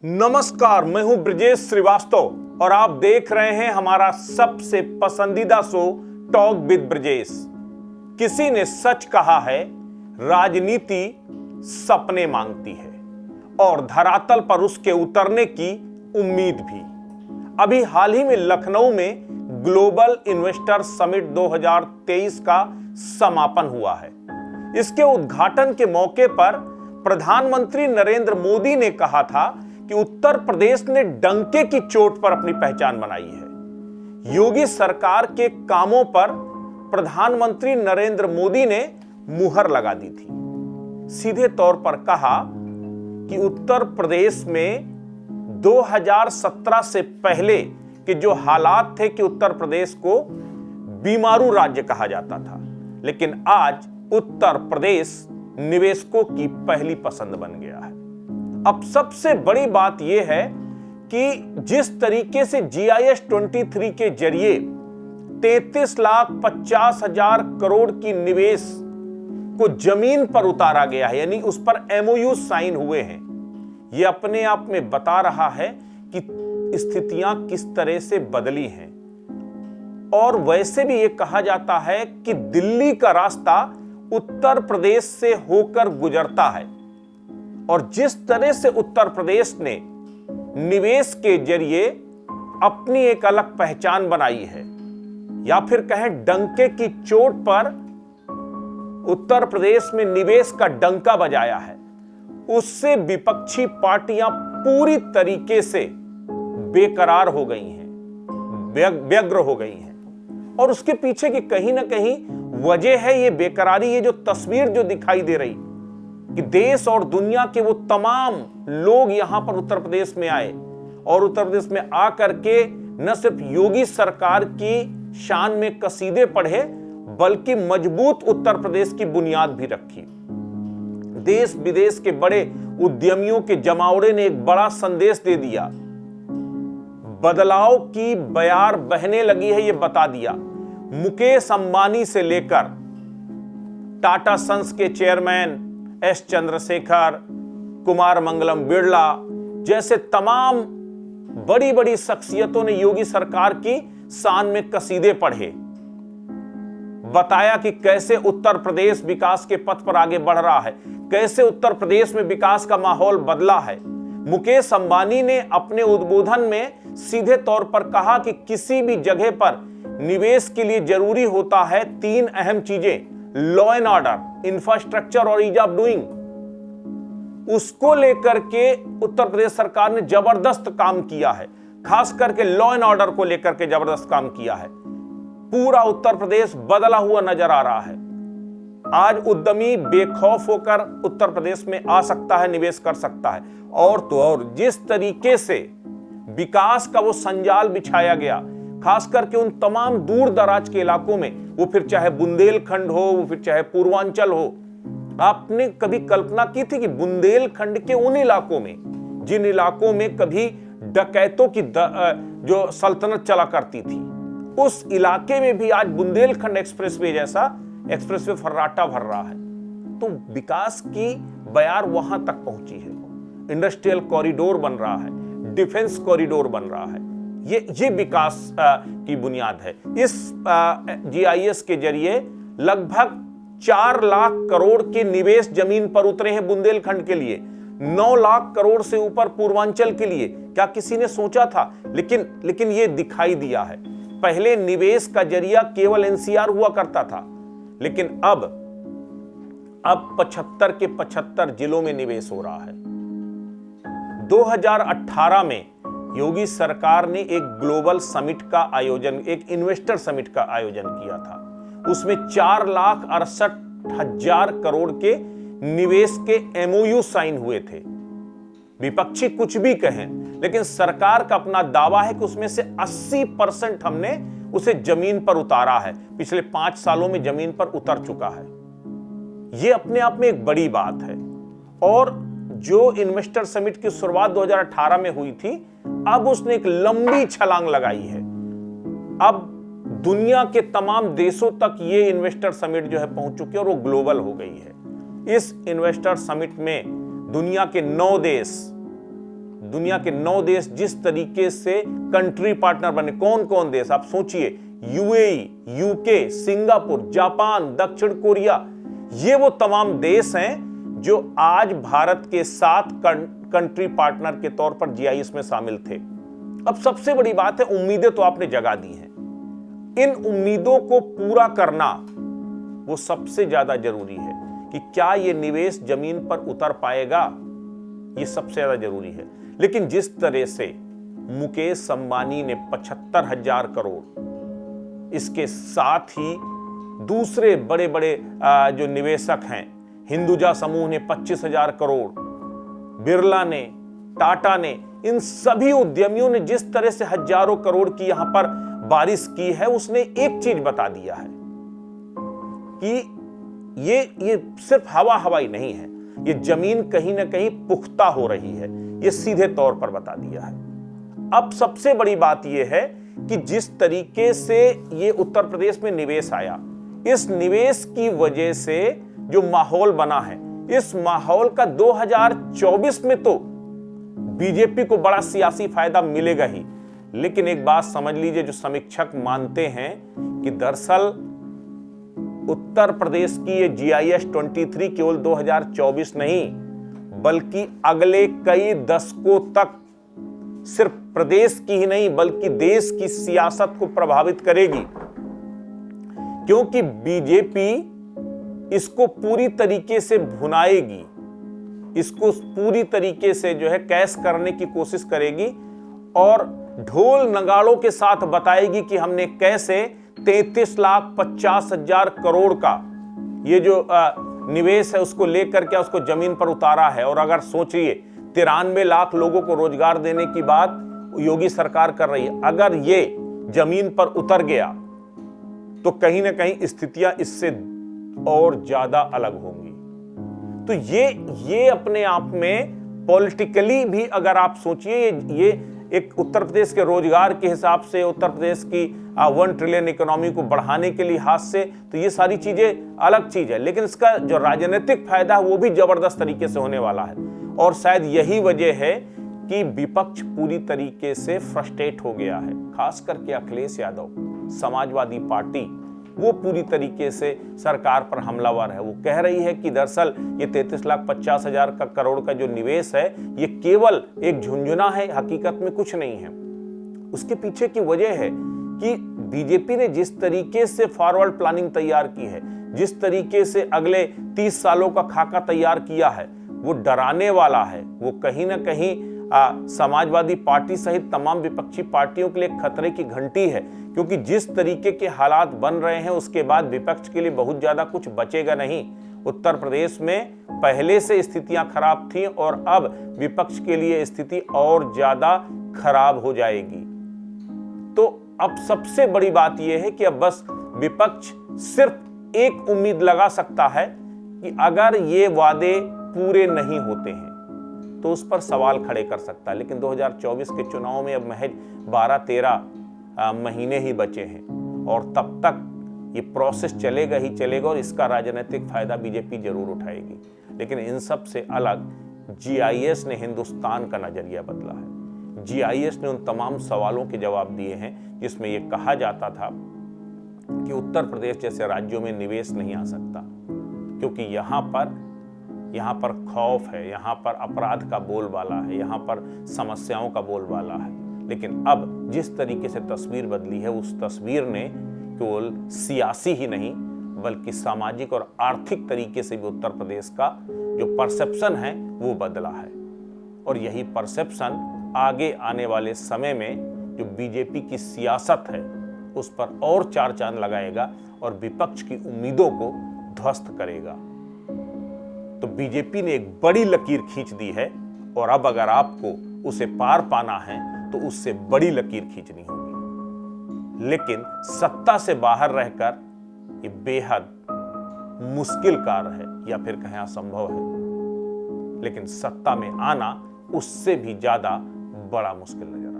नमस्कार, मैं हूं ब्रजेश श्रीवास्तव और आप देख रहे हैं हमारा सबसे पसंदीदा शो टॉक विद ब्रजेश। किसी ने सच कहा है, राजनीति सपने मांगती है और धरातल पर उसके उतरने की उम्मीद भी। अभी हाल ही में लखनऊ में ग्लोबल इन्वेस्टर समिट 2023 का समापन हुआ है। इसके उद्घाटन के मौके पर प्रधानमंत्री नरेंद्र मोदी ने कहा था कि उत्तर प्रदेश ने डंके की चोट पर अपनी पहचान बनाई है। योगी सरकार के कामों पर प्रधानमंत्री नरेंद्र मोदी ने मुहर लगा दी थी। सीधे तौर पर कहा कि उत्तर प्रदेश में 2017 से पहले के जो हालात थे कि उत्तर प्रदेश को बीमारू राज्य कहा जाता था, लेकिन आज उत्तर प्रदेश निवेशकों की पहली पसंद बन गया है। अब सबसे बड़ी बात यह है कि जिस तरीके से GIS 23 के जरिए 33,50,000 करोड़ की निवेश को जमीन पर उतारा गया है, यानी उस पर MOU साइन हुए हैं, यह अपने आप में बता रहा है कि स्थितियां किस तरह से बदली हैं। और वैसे भी यह कहा जाता है कि दिल्ली का रास्ता उत्तर प्रदेश से होकर गुजरता है और जिस तरह से उत्तर प्रदेश ने निवेश के जरिए अपनी एक अलग पहचान बनाई है, या फिर कहें डंके की चोट पर उत्तर प्रदेश में निवेश का डंका बजाया है, उससे विपक्षी पार्टियां पूरी तरीके से बेकरार हो गई हैं, व्यग्र हो गई हैं। और उसके पीछे की कहीं ना कहीं वजह है ये बेकरारी, ये जो तस्वीर जो दिखाई दे रही कि देश और दुनिया के वो तमाम लोग यहां पर उत्तर प्रदेश में आए और उत्तर प्रदेश में आकर के न सिर्फ योगी सरकार की शान में कसीदे पढ़े, बल्कि मजबूत उत्तर प्रदेश की बुनियाद भी रखी। देश विदेश के बड़े उद्यमियों के जमावड़े ने एक बड़ा संदेश दे दिया, बदलाव की बयार बहने लगी है, यह बता दिया। मुकेश अंबानी से लेकर टाटा सन्स के चेयरमैन S चंद्रशेखर, कुमार मंगलम बिरला जैसे तमाम बड़ी बड़ी शख्सियतों ने योगी सरकार की शान में कसीदे पढ़े, बताया कि कैसे उत्तर प्रदेश विकास के पथ पर आगे बढ़ रहा है, कैसे उत्तर प्रदेश में विकास का माहौल बदला है। मुकेश अंबानी ने अपने उद्बोधन में सीधे तौर पर कहा कि किसी भी जगह पर निवेश के लिए जरूरी होता है 3 अहम चीजें, लॉ एंड ऑर्डर, इंफ्रास्ट्रक्चर और ईज ऑफ डूइंग। उसको लेकर के उत्तर प्रदेश सरकार ने जबरदस्त काम किया है, खास करके लॉ एंड ऑर्डर को लेकर के जबरदस्त काम किया है। पूरा उत्तर प्रदेश बदला हुआ नजर आ रहा है। आज उद्यमी बेखौफ होकर उत्तर प्रदेश में आ सकता है, निवेश कर सकता है। और तो और जिस तरीके से विकास का वो संजाल बिछाया गया, खास करके उन तमाम दूर दराज के इलाकों में, वो फिर चाहे बुंदेलखंड हो, वो फिर चाहे पूर्वांचल हो। आपने कभी कल्पना की थी कि बुंदेलखंड के उन इलाकों में, जिन इलाकों में कभी डकैतों की जो सल्तनत चला करती थी, उस इलाके में भी आज बुंदेलखंड एक्सप्रेसवे जैसा एक्सप्रेसवे फर्राटा भर रहा है। तो विकास की बयार वहां तक पहुंची है। इंडस्ट्रियल कॉरिडोर बन रहा है, डिफेंस कॉरिडोर बन रहा है। ये विकास की बुनियाद है। इस GIS के जरिए लगभग 4 लाख करोड़ के निवेश जमीन पर उतरे हैं बुंदेलखंड के लिए, 9 लाख करोड़ से ऊपर पूर्वांचल के लिए। क्या किसी ने सोचा था? लेकिन ये दिखाई दिया है। पहले निवेश का जरिया केवल NCR हुआ करता था, लेकिन अब 75 के 75 जिलों में निवेश हो रहा है। 2018 में योगी सरकार ने एक ग्लोबल समिट का आयोजन, एक इन्वेस्टर समिट का आयोजन किया था। उसमें 4,68,000 करोड़ के निवेश के MOU साइन हुए थे। विपक्षी कुछ भी कहें, लेकिन सरकार का अपना दावा है कि उसमें से 80% हमने उसे जमीन पर उतारा है। पिछले 5 सालों में जमीन पर उतर चुका है। यह अपने आप में एक बड़ी बात है। और जो इन्वेस्टर समिट की शुरुआत 2018 में हुई थी, अब उसने एक लंबी छलांग लगाई है। अब दुनिया के तमाम देशों तक ये इन्वेस्टर समिट जो है पहुंच चुकी है और वो ग्लोबल हो गई है। इस इन्वेस्टर समिट में दुनिया के 9 देश दुनिया के 9 देश जिस तरीके से कंट्री पार्टनर बने, कौन कौन देश आप सोचिए, यूएई, यूके, सिंगापुर, जापान, दक्षिण कोरिया, ये वो तमाम देश हैं जो आज भारत के साथ कंट्री पार्टनर के तौर पर जीआईएस में शामिल थे। अब सबसे बड़ी बात है, उम्मीदें तो आपने जगा दी हैं, इन उम्मीदों को पूरा करना वो सबसे ज्यादा जरूरी है कि क्या ये निवेश जमीन पर उतर पाएगा, ये सबसे ज्यादा जरूरी है। लेकिन जिस तरह से मुकेश अंबानी ने 75,000 करोड़, इसके साथ ही दूसरे बड़े बड़े जो निवेशक हैं, हिंदुजा समूह ने 25,000 करोड़, बिरला ने, टाटा ने, इन सभी उद्यमियों ने जिस तरह से हजारों करोड़ की यहां पर बारिश की है, उसने एक चीज बता दिया है कि ये सिर्फ हवा हवाई नहीं है, ये जमीन कहीं ना कहीं पुख्ता हो रही है, ये सीधे तौर पर बता दिया है। अब सबसे बड़ी बात यह है कि जिस तरीके से ये उत्तर प्रदेश में निवेश आया, इस निवेश की वजह से जो माहौल बना है, इस माहौल का 2024 में तो बीजेपी को बड़ा सियासी फायदा मिलेगा ही। लेकिन एक बात समझ लीजिए, जो समीक्षक मानते हैं कि दरअसल उत्तर प्रदेश की ये GIS 23 केवल 2024 नहीं बल्कि अगले कई दशकों तक सिर्फ प्रदेश की ही नहीं बल्कि देश की सियासत को प्रभावित करेगी, क्योंकि बीजेपी इसको पूरी तरीके से भुनाएगी, इसको पूरी तरीके से जो है कैश करने की कोशिश करेगी और ढोल नगाड़ों के साथ बताएगी कि हमने कैसे 33,50,000 करोड़ का ये जो निवेश है उसको लेकर के उसको जमीन पर उतारा है। और अगर सोचिए 93 लाख लोगों को रोजगार देने की बात योगी सरकार कर रही है, अगर ये जमीन पर उतर गया तो कहीं ना कहीं स्थितियां इससे और ज्यादा अलग होंगी। तो ये अपने आप में पॉलिटिकली भी अगर आप सोचिए, ये एक उत्तर प्रदेश के रोजगार के हिसाब से, उत्तर प्रदेश की 1 ट्रिलियन इकोनॉमी को बढ़ाने के लिहाज से, तो ये सारी चीजें अलग चीज है, लेकिन इसका जो राजनीतिक फायदा है वो भी जबरदस्त तरीके से होने वाला है। और शायद यही वजह है कि विपक्ष पूरी तरीके से फ्रस्ट्रेट हो गया है, खास करके अखिलेश यादव, समाजवादी पार्टी, वो पूरी तरीके से सरकार पर हमलावर है। वो कह रही है कि दरअसल ये 33,50,000 करोड़ का जो निवेश है ये केवल एक झुंझुना है, हकीकत में कुछ नहीं है। उसके पीछे की वजह है कि बीजेपी ने जिस तरीके से फॉरवर्ड प्लानिंग तैयार की है, जिस तरीके से अगले 30 सालों का खाका तैयार किया है, वो डराने वाला है। वो कहीं ना कहीं समाजवादी पार्टी सहित तमाम विपक्षी पार्टियों के लिए खतरे की घंटी है, क्योंकि जिस तरीके के हालात बन रहे हैं उसके बाद विपक्ष के लिए बहुत ज्यादा कुछ बचेगा नहीं। उत्तर प्रदेश में पहले से स्थितियां खराब थी और अब विपक्ष के लिए स्थिति और ज्यादा खराब हो जाएगी। तो अब सबसे बड़ी बात यह है कि अब बस विपक्ष सिर्फ एक उम्मीद लगा सकता है कि अगर ये वादे पूरे नहीं होते हैं तो उस पर सवाल खड़े कर सकता है। लेकिन 2024 के चुनाव में अब महज 12-13 महीने ही बचे हैं और तब तक ये प्रोसेस चलेगा ही चलेगा और इसका राजनीतिक फायदा बीजेपी जरूर उठाएगी। लेकिन इन सब से अलग GIS ने हिंदुस्तान का नजरिया बदला है। GIS ने उन तमाम सवालों के जवाब दिए हैं जिसमें यह कहा जाता था कि उत्तर प्रदेश जैसे राज्यों में निवेश नहीं आ सकता, क्योंकि यहाँ पर खौफ है, यहाँ पर अपराध का बोलबाला है, यहाँ पर समस्याओं का बोलबाला है। लेकिन अब जिस तरीके से तस्वीर बदली है, उस तस्वीर ने केवल सियासी ही नहीं बल्कि सामाजिक और आर्थिक तरीके से भी उत्तर प्रदेश का जो परसेप्शन है वो बदला है। और यही परसेप्शन आगे आने वाले समय में जो बीजेपी की सियासत है उस पर और चार चांद लगाएगा और विपक्ष की उम्मीदों को ध्वस्त करेगा। तो बीजेपी ने एक बड़ी लकीर खींच दी है और अब अगर आपको उसे पार पाना है तो उससे बड़ी लकीर खींचनी होगी। लेकिन सत्ता से बाहर रहकर ये बेहद मुश्किल कार्य है या फिर कहें असंभव है, लेकिन सत्ता में आना उससे भी ज्यादा बड़ा मुश्किल नजर